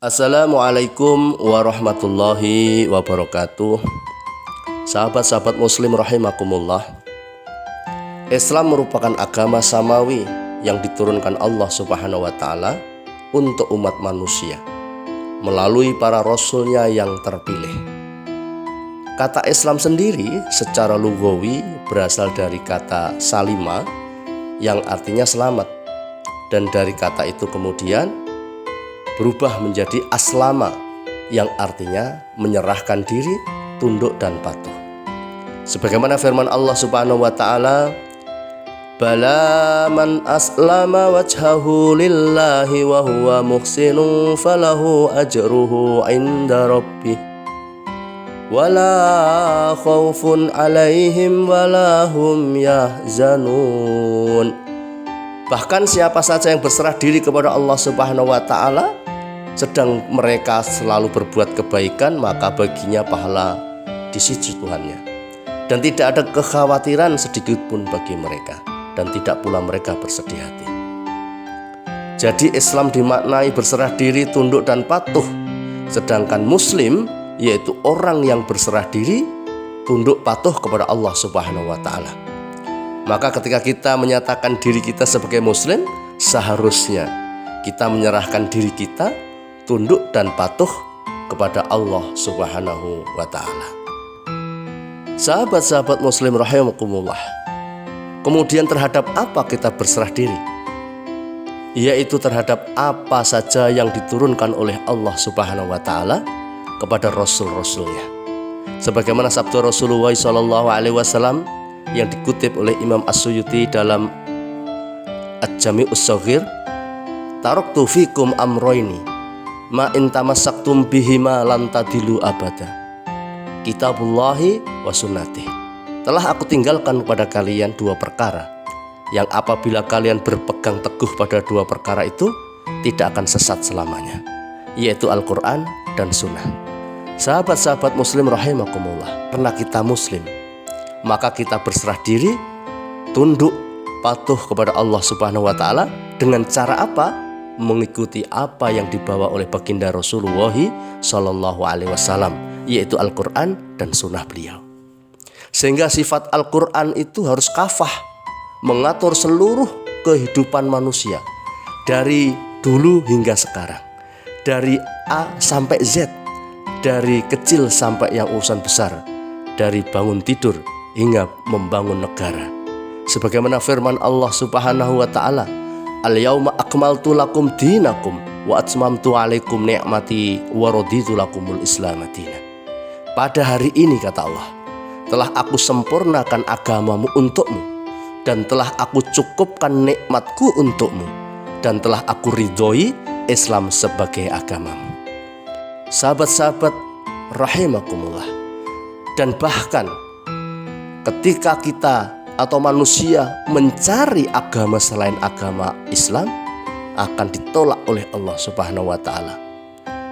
Assalamualaikum warahmatullahi wabarakatuh. Sahabat-sahabat muslim rahimakumullah. Islam merupakan agama samawi yang diturunkan Allah Subhanahu wa ta'ala untuk umat manusia melalui para rasulnya yang terpilih. Kata Islam sendiri secara lugawi berasal dari kata salima yang artinya selamat, dan dari kata itu kemudian berubah menjadi aslama yang artinya menyerahkan diri, tunduk dan patuh. Sebagaimana firman Allah Subhanahu wa ta'ala, "Bala man aslama wajhahu lillahi wa huwa muhsinun falahu ajruhu 'inda rabbih wala khaufun 'alaihim wala hum yahzanun." Bahkan siapa saja yang berserah diri kepada Allah Subhanahu wa ta'ala sedang mereka selalu berbuat kebaikan, maka baginya pahala di sisi Tuhannya, dan tidak ada kekhawatiran sedikit pun bagi mereka, dan tidak pula mereka bersedih hati. Jadi Islam dimaknai berserah diri, tunduk dan patuh. Sedangkan Muslim yaitu orang yang berserah diri, tunduk patuh kepada Allah Subhanahu wa ta'ala. Maka ketika kita menyatakan diri kita sebagai Muslim, seharusnya kita menyerahkan diri kita, tunduk dan patuh kepada Allah Subhanahu wa ta'ala. Sahabat-sahabat muslim rahimakumullah, kemudian terhadap apa kita berserah diri? Yaitu terhadap apa saja yang diturunkan oleh Allah Subhanahu wa ta'ala kepada rasul-rasulnya. Sebagaimana sabda Rasulullah SAW yang dikutip oleh Imam As-Suyuti dalam Ad-Jami'us Shaghir, "Taraktu fikum amroini ma in tamassaktum bihima lan tadilu abada, kitabullahi wa sunnatih." Telah aku tinggalkan kepada kalian dua perkara yang apabila kalian berpegang teguh pada dua perkara itu tidak akan sesat selamanya, yaitu Al-Quran dan Sunnah. Sahabat-sahabat muslim rahimakumullah, karena kita muslim, maka kita berserah diri, tunduk, patuh kepada Allah Subhanahu wa ta'ala dengan cara apa? Mengikuti apa yang dibawa oleh baginda Rasulullah Sallallahu Alaihi Wasallam, yaitu Al-Quran dan Sunnah beliau. Sehingga sifat Al-Quran itu harus kafah, mengatur seluruh kehidupan manusia dari dulu hingga sekarang, dari A sampai Z, dari kecil sampai yang urusan besar, dari bangun tidur hingga membangun negara. Sebagaimana firman Allah Subhanahu wa ta'ala, "Al-yauma akmaltu lakum dinakum wa atmamtu alaikum ni'mati wa raditu lakumul Islam madina." Pada hari ini, kata Allah, telah aku sempurnakan agamamu untukmu, dan telah aku cukupkan nikmatku untukmu, dan telah aku ridhoi Islam sebagai agamamu. Sahabat-sahabat rahimakumullah, dan bahkan ketika kita atau manusia mencari agama selain agama Islam, akan ditolak oleh Allah Subhanahu wa ta'ala.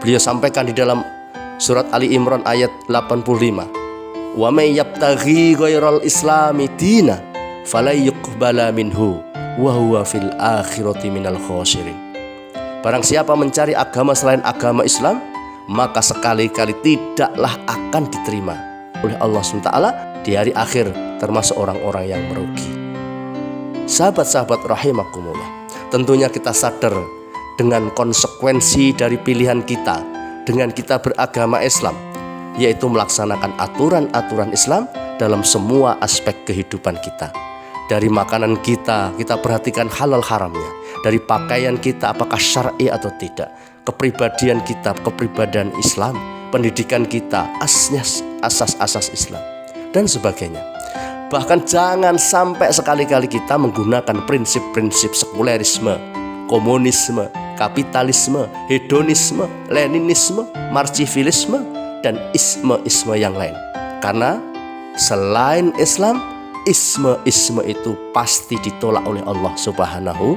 Beliau sampaikan di dalam surat Ali Imran ayat 85, "Wa may yabtaghi ghairal islami dina falay yuqbala minhu wa huwa fil akhirati minal khasirin." Barang siapa mencari agama selain agama Islam, maka sekali-kali tidaklah akan diterima oleh Allah SWT di hari akhir, termasuk orang-orang yang merugi. Sahabat-sahabat rahimakumullah, tentunya kita sadar dengan konsekuensi dari pilihan kita dengan kita beragama Islam, yaitu melaksanakan aturan-aturan Islam dalam semua aspek kehidupan kita. Dari makanan kita perhatikan halal haramnya. Dari pakaian kita, apakah syar'i atau tidak. Kepribadian kita, kepribadian Islam. Pendidikan kita, asas-asas Islam, dan sebagainya. Bahkan jangan sampai sekali-kali kita menggunakan prinsip-prinsip sekulerisme, komunisme, kapitalisme, hedonisme, leninisme, marxifilisme, dan isme-isme yang lain. Karena selain Islam, isme-isme itu pasti ditolak oleh Allah Subhanahu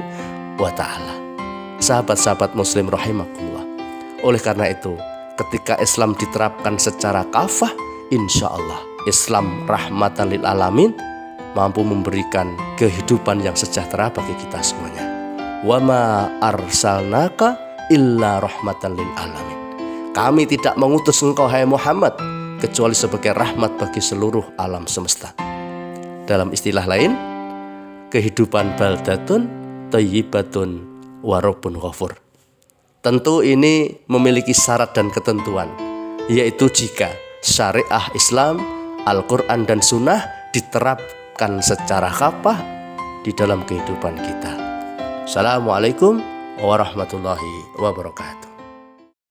wa ta'ala. Sahabat-sahabat muslim rahimakumullah, oleh karena itu, ketika Islam diterapkan secara kafah, insya Allah Islam rahmatan lil alamin mampu memberikan kehidupan yang sejahtera bagi kita semuanya. Wa ma arsalnaka illa rahmatan lil alamin. Kami tidak mengutus engkau hai Muhammad kecuali sebagai rahmat bagi seluruh alam semesta. Dalam istilah lain, kehidupan baldatun thayyibatun wa rabbun ghafur. Tentu ini memiliki syarat dan ketentuan, yaitu jika syariah Islam, Al-Quran dan Sunnah diterapkan secara kafah di dalam kehidupan kita. Assalamualaikum warahmatullahi wabarakatuh.